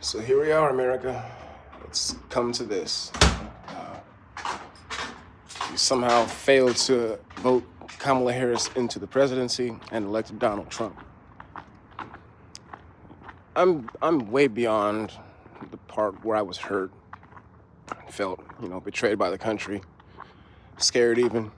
So here we are, America. It's come to this. You somehow failed to vote Kamala Harris into the presidency and elected Donald Trump. I'm way beyond the part where I was hurt, felt, betrayed by the country, scared even.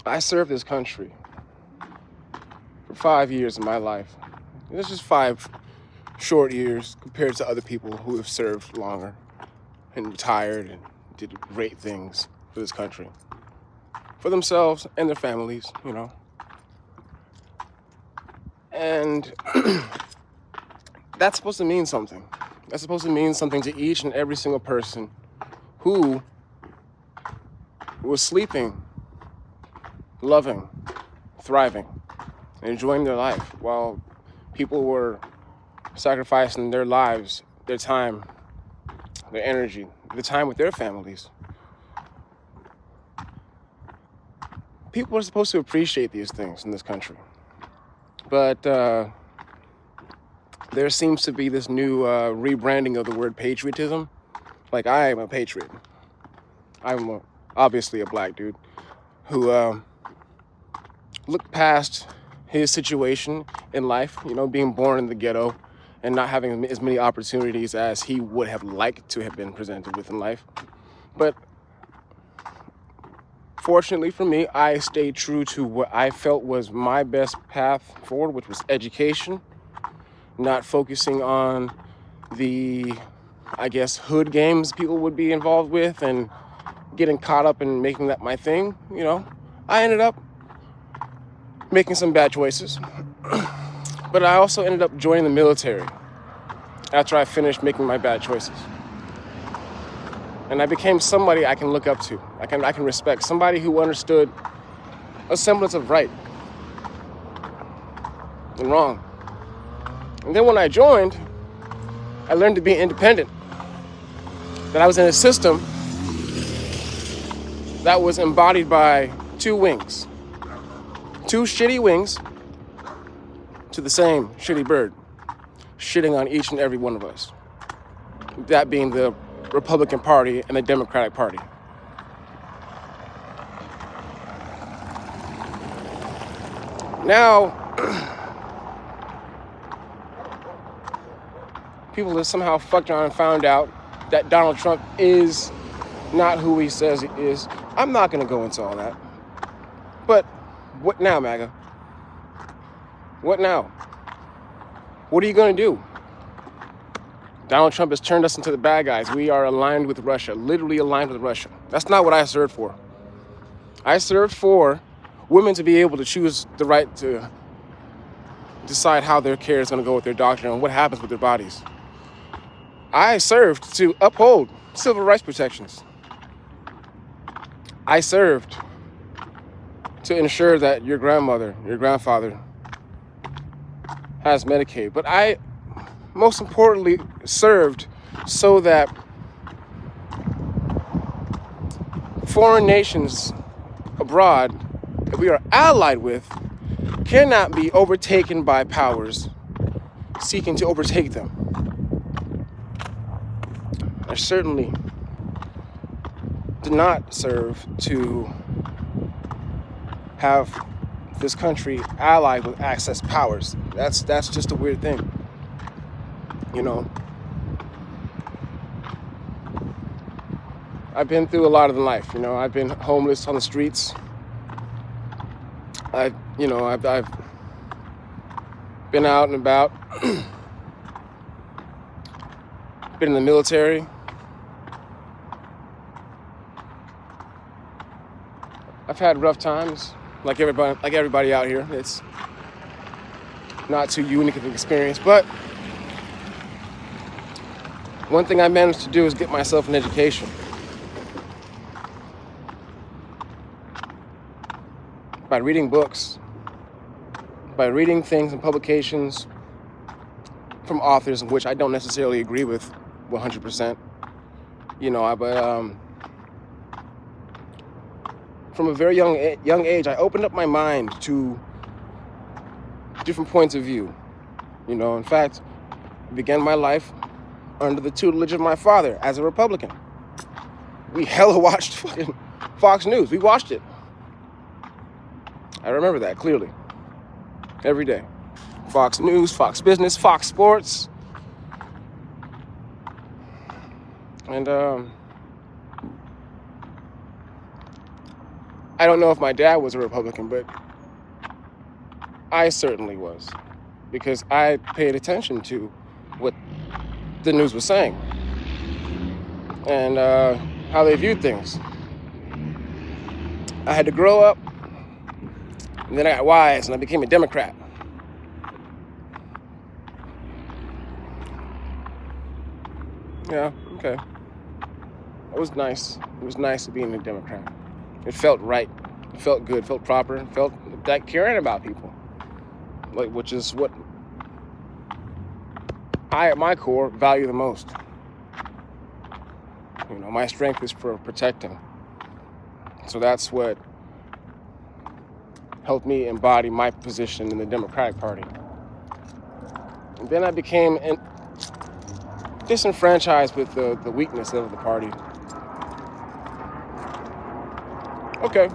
I served this country for 5 years of my life. It's just 5 short years compared to other people who have served longer and retired and did great things for this country, for themselves and their families, And that's supposed to mean something. That's supposed to mean something to each and every single person who was sleeping, loving, thriving, and enjoying their life while people were sacrificing their lives, their time, their energy, the time with their families. People are supposed to appreciate these things in this country. But there seems to be this new rebranding of the word patriotism. Like, I am a patriot. I'm obviously a black dude who looked past his situation in life, being born in the ghetto and not having as many opportunities as he would have liked to have been presented with in life. But fortunately for me, I stayed true to what I felt was my best path forward, which was education, not focusing on the, hood games people would be involved with and getting caught up in making that my thing. I ended up making some bad choices, but I also ended up joining the military after I finished making my bad choices. And I became somebody I can look up to. I can respect. Somebody who understood a semblance of right and wrong. And then when I joined, I learned to be independent. That I was in a system that was embodied by 2 wings. 2 shitty wings to the same shitty bird, shitting on each and every one of us. That being the Republican Party and the Democratic Party. Now, people have somehow fucked around and found out that Donald Trump is not who he says he is. I'm not going to go into all that. But what now, MAGA? What now? What are you going to do? Donald Trump has turned us into the bad guys. We are aligned with Russia, literally aligned with Russia. That's not what I served for. I served for women to be able to choose the right to decide how their care is going to go with their doctor and what happens with their bodies. I served to uphold civil rights protections. I served to ensure that your grandmother, your grandfather has Medicaid. But I most importantly served so that foreign nations abroad that we are allied with cannot be overtaken by powers seeking to overtake them. I certainly did not serve to have this country allied with Axis powers. That's just a weird thing. I've been through a lot in life. I've been homeless on the streets. I've been out and about. Been in the military. I've had rough times, like everybody out here. It's not too unique of an experience, but one thing I managed to do is get myself an education. By reading books, by reading things and publications from authors in which I don't necessarily agree with 100%. From a very young age, I opened up my mind to different points of view. In fact, began my life under the tutelage of my father as a Republican. We hella watched fucking Fox News. We watched it. I remember that clearly. Every day. Fox News, Fox Business, Fox Sports. And I don't know if my dad was a Republican, but I certainly was. Because I paid attention to what the news was saying. And how they viewed things. I had to grow up, and then I got wise, and I became a Democrat. Yeah, okay. It was nice. It was nice to be a Democrat. It felt right. It felt good. It felt proper. It felt like caring about people. Like, which is what I, at my core, value the most. You know, my strength is for protecting. So that's what helped me embody my position in the Democratic Party. And then I became disenfranchised with the weakness of the party. Okay.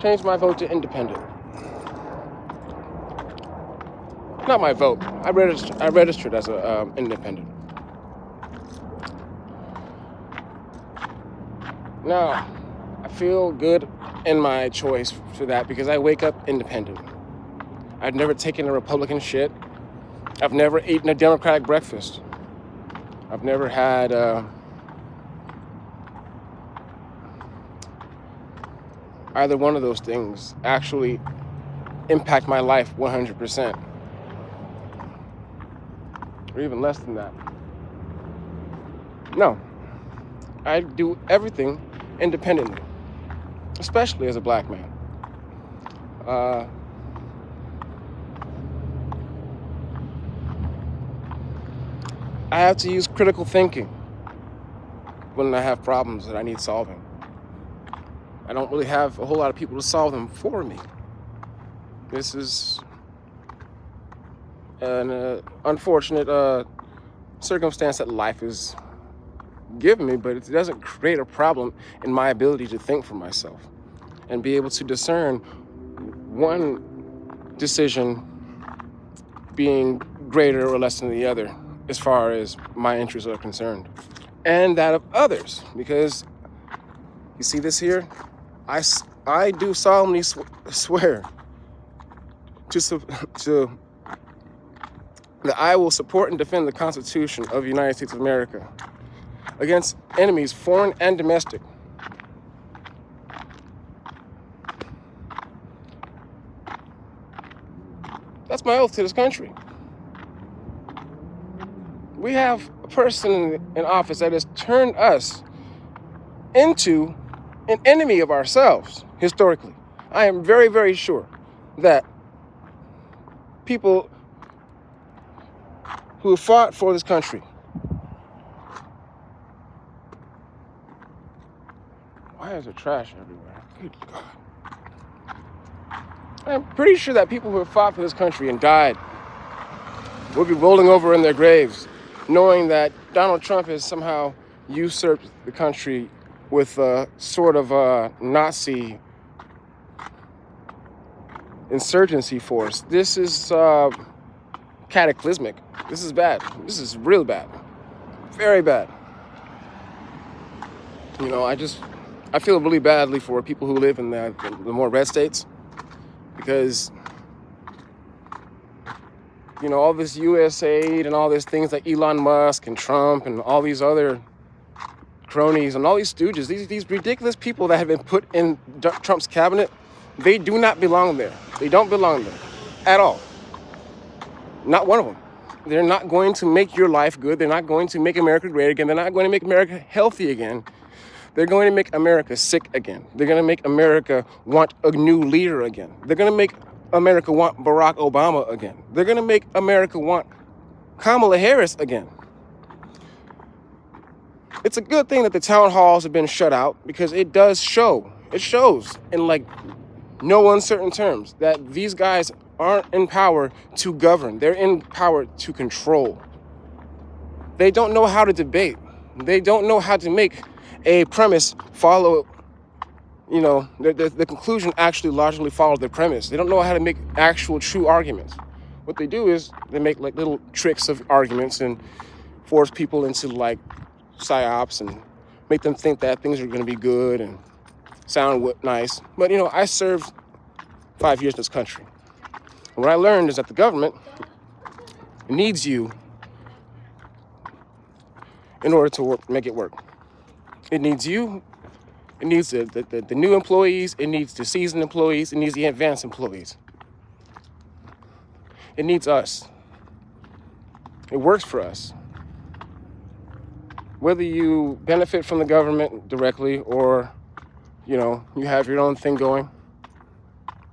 Changed my vote to independent. Not my vote. I registered as a independent. Now, I feel good in my choice for that because I wake up independent. I've never taken a Republican shit. I've never eaten a Democratic breakfast. I've never had either one of those things actually impact my life 100%. Or even less than that. No. I do everything independently, especially as a black man. I have to use critical thinking when I have problems that I need solving. I don't really have a whole lot of people to solve them for me. This is an unfortunate circumstance that life is giving me, but it doesn't create a problem in my ability to think for myself and be able to discern one decision being greater or less than the other as far as my interests are concerned, and that of others. Because you see this here, I do solemnly swear to that I will support and defend the Constitution of the United States of America against enemies, foreign and domestic. That's my oath to this country. We have a person in office that has turned us into an enemy of ourselves, historically. I am very, very sure that people who have fought for this country, why is there trash everywhere? Good God. I'm pretty sure that people who have fought for this country and died will be rolling over in their graves, knowing that Donald Trump has somehow usurped the country with a sort of a Nazi insurgency force. This is cataclysmic. This is bad. This is real bad. Very bad. You know, I feel really badly for people who live in the more red states, because, you know, all this U.S. aid and all these things like Elon Musk and Trump and all these other cronies and all these stooges, these ridiculous people that have been put in Trump's cabinet, they do not belong there. They don't belong there at all. Not one of them. They're not going to make your life good. They're not going to make America great again. They're not going to make America healthy again. They're going to make America sick again. They're going to make America want a new leader again. They're going to make America want Barack Obama again. They're going to make America want Kamala Harris again. It's a good thing that the town halls have been shut out, because it does show. It shows in like no uncertain terms, that these guys aren't in power to govern. They're in power to control. They don't know how to debate. They don't know how to make a premise follow, the conclusion actually logically follow the premise. They don't know how to make actual true arguments. What they do is they make like little tricks of arguments and force people into like psyops and make them think that things are going to be good and sound nice. But, I served 5 years in this country. And what I learned is that the government needs you in order to make it work. It needs you. It needs the new employees. It needs the seasoned employees. It needs the advanced employees. It needs us. It works for us. Whether you benefit from the government directly or, you have your own thing going,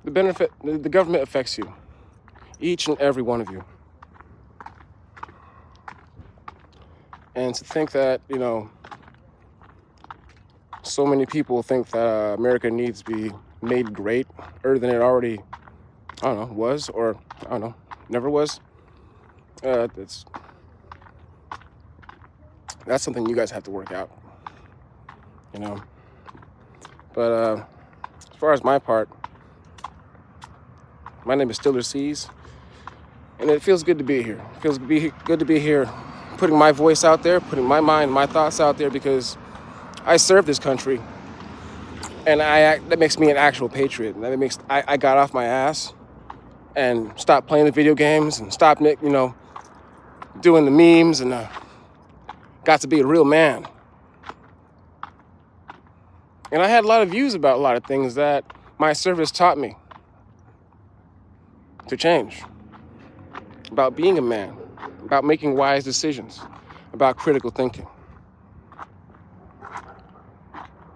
the government affects you. Each and every one of you. And to think that, so many people think that America needs to be made greater than it already, was, or, never was. That's something you guys have to work out, But as far as my part, my name is Stiller Seas, and it feels good to be here. It feels good to be here, putting my voice out there, putting my mind, my thoughts out there, because I serve this country, and that makes me an actual patriot. I got off my ass and stopped playing the video games and stopped, doing the memes, and got to be a real man. And I had a lot of views about a lot of things that my service taught me to change. About being a man, about making wise decisions, about critical thinking,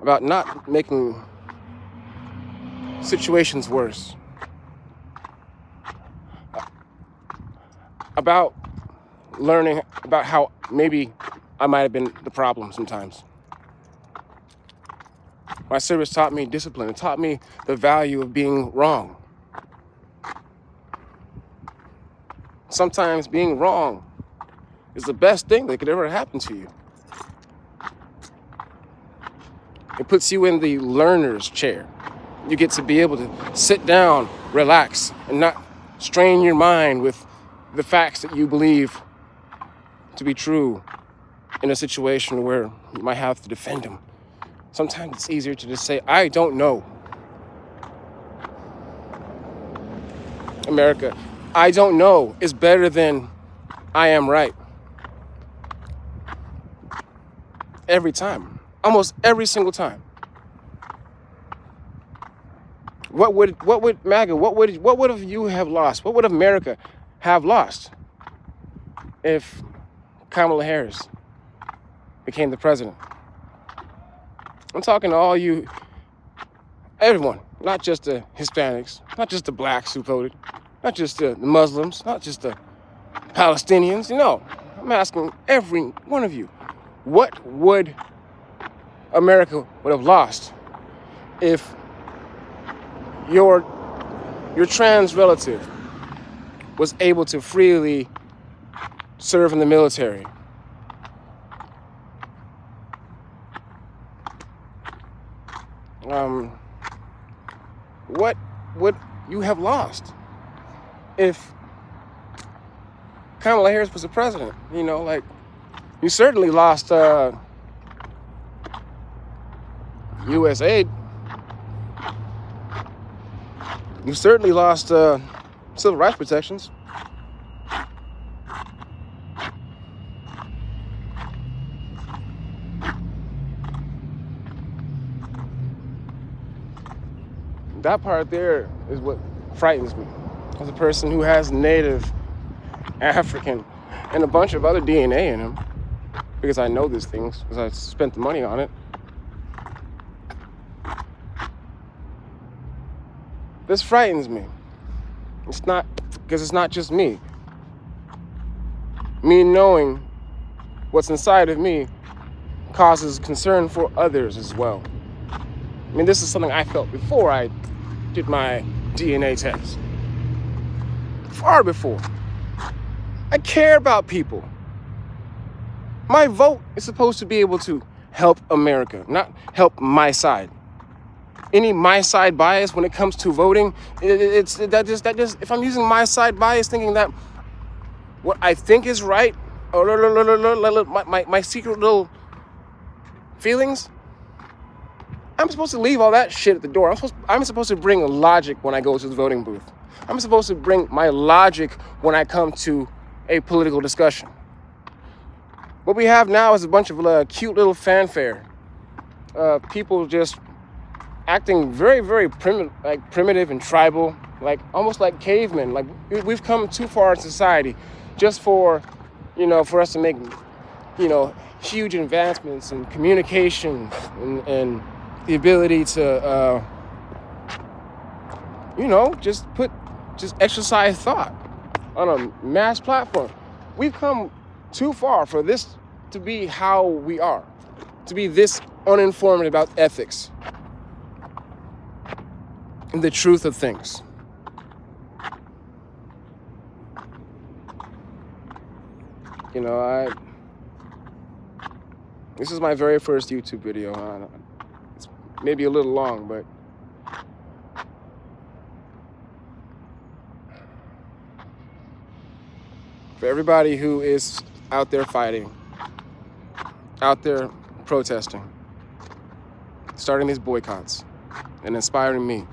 about not making situations worse, about learning about how maybe I might have been the problem sometimes. My service taught me discipline. It taught me the value of being wrong. Sometimes being wrong is the best thing that could ever happen to you. It puts you in the learner's chair. You get to be able to sit down, relax, and not strain your mind with the facts that you believe to be true in a situation where you might have to defend them. Sometimes it's easier to just say, I don't know. America, I don't know is better than I am right. Every time. Almost every single time. What would MAGA, what would have you have lost? What would America have lost if Kamala Harris became the president? I'm talking to all you, everyone, not just the Hispanics, not just the blacks who voted, not just the Muslims, not just the Palestinians. I'm asking every one of you, what would America would have lost if your trans relative was able to freely serve in the military? What would you have lost if Kamala Harris was the president? You certainly lost U.S. aid. You certainly lost civil rights protections. That part there is what frightens me. As a person who has Native, African, and a bunch of other DNA in him, because I know these things, because I spent the money on it. This frightens me. It's not, because it's not just me. Me knowing what's inside of me causes concern for others as well. This is something I felt before I did my DNA test. Far before. I care about people. My vote is supposed to be able to help America, not help my side. Any my side bias when it comes to voting, if I'm using my side bias thinking that what I think is right, or my secret little feelings, I'm supposed to leave all that shit at the door. I'm supposed to bring logic when I go to the voting booth. I'm supposed to bring my logic when I come to a political discussion. What we have now is a bunch of cute little fanfare. People just acting very, very primitive and tribal, almost like cavemen. Like we've come too far in society just for us to make, huge advancements in communication and the ability to, just exercise thought on a mass platform. We've come too far for this to be how we are, to be this uninformed about ethics and the truth of things. This is my very first YouTube video. It's maybe a little long, but for everybody who is out there fighting, out there protesting, starting these boycotts, and inspiring me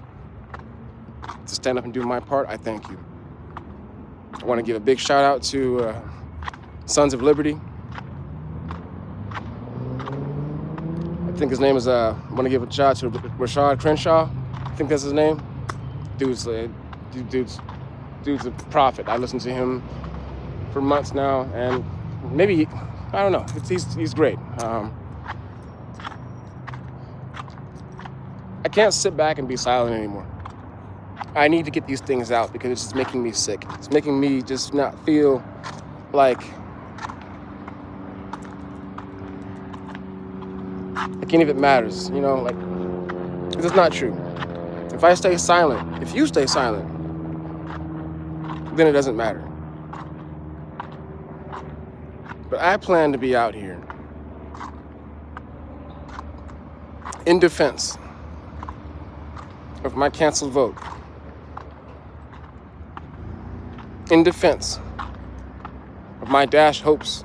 to stand up and do my part, I thank you. I want to give a big shout out to Sons of Liberty. I think his name is, I want to give a shout out to Rashad Crenshaw. I think that's his name. Dude's a prophet. I listened to him for months now, and maybe, I don't know, he's great. I can't sit back and be silent anymore. I need to get these things out because it's just making me sick. It's making me just not feel like any of it matters, because it's not true. If I stay silent, if you stay silent, then it doesn't matter. But I plan to be out here in defense of my canceled vote, in defense of my dashed hopes,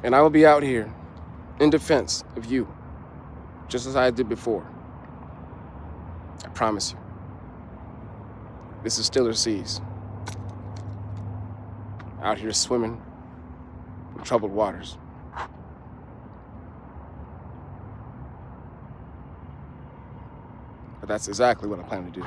and I will be out here in defense of you, just as I did before. I promise you. This is Stiller Seas, out here swimming in troubled waters. But that's exactly what I plan to do.